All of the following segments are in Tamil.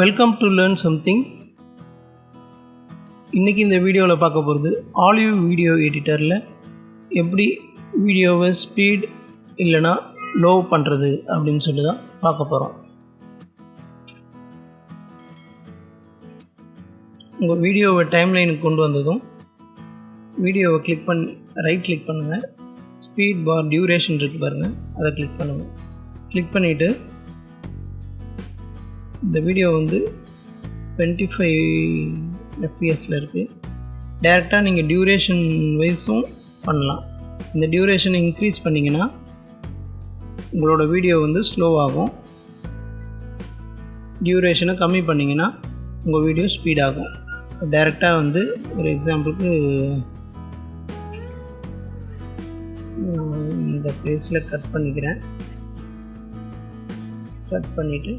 Welcome to learn something. இன்றைக்கி இந்த வீடியோவில் பார்க்க போகிறது ஆலிவ் வீடியோ எடிட்டரில் எப்படி வீடியோவை ஸ்பீட் இல்லைனா லோ பண்ணுறது அப்படின்னு சொல்லி தான் பார்க்க போகிறோம். உங்கள் வீடியோவை டைம்லைனுக்கு கொண்டு வந்ததும் வீடியோவை ரைட் கிளிக் பண்ணுங்கள். ஸ்பீட் பார் டியூரேஷன் இருக்குது பாருங்கள், அதை கிளிக் பண்ணுங்கள். கிளிக் பண்ணிவிட்டு இந்த வீடியோ 25 fps இருக்குது. டைரெக்டாக நீங்கள் டியூரேஷன் வைஸும் பண்ணலாம். இந்த டியூரேஷனை இன்க்ரீஸ் பண்ணிங்கன்னா உங்களோட வீடியோ ஸ்லோ ஆகும். டியூரேஷனை கம்மி பண்ணிங்கன்னா உங்கள் வீடியோ ஸ்பீட் ஆகும். டைரெக்டாக ஒரு எக்ஸாம்பிளுக்கு இந்த பிளேஸில் கட் பண்ணிக்கிறேன். கட் பண்ணிவிட்டு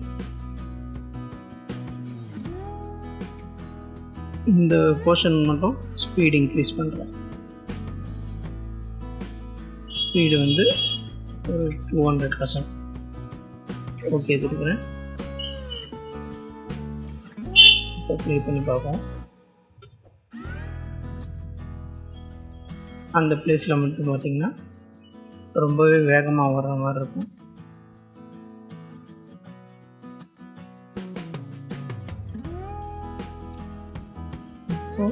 இந்த போர்ஷன் மட்டும் ஸ்பீடு இன்க்ரீஸ் பண்ணுறேன். ஸ்பீடு ஒரு 200%. ஓகே கொடுக்குறேன். இப்போ ப்ளே பண்ணி பார்ப்போம். அந்த பிளேஸில் மட்டும் பார்த்திங்கன்னா ரொம்பவே வேகமாக வர்ற மாதிரி இருக்கும். இப்போ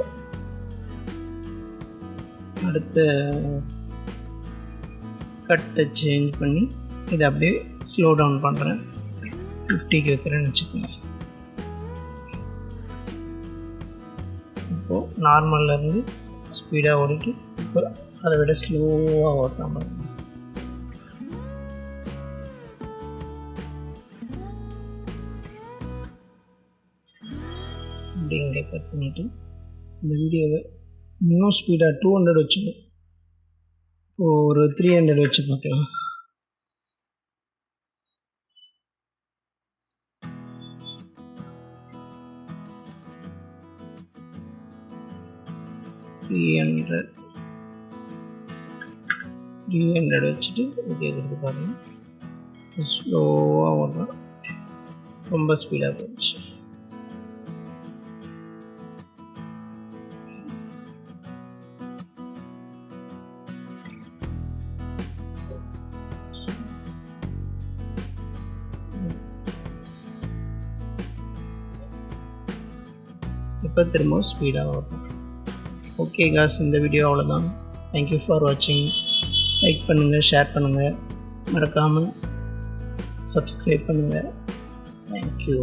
அடுத்த கட்டை சேஞ்ச் பண்ணி இதை அப்படியே ஸ்லோ டவுன் பண்ணுறேன். 50க்கு வைக்கிறேன்னு வச்சுக்கோங்க. இப்போது நார்மல்லேருந்து ஸ்பீடாக ஓடிட்டு இப்போ அதை விட ஸ்லோவாக ஓட்டலாம் பாருங்க. அப்படி இங்கே கட் பண்ணிவிட்டு இந்த வீடியோவை இன்னும் ஸ்பீடாக 200 வச்சுக்கணும். இப்போது ஒரு 300 வச்சு பார்க்கலாம். த்ரீ ஹண்ட்ரட் வச்சுட்டு ஓகே கொடுத்து பாருங்கள். ஸ்லோவாக ஓடுறோம், ரொம்ப ஸ்பீடாக போயிடுச்சு. இப்போ திரும்ப ஸ்பீடாக ஓடுறோம். ஓகே காஸ், இந்த வீடியோ அவ்வளோதான். தேங்க்யூ ஃபார் வாட்சிங். லைக் பண்ணுங்கள், ஷேர் பண்ணுங்கள், மறக்காமல் சப்ஸ்கிரைப் பண்ணுங்கள். தேங்க்யூ.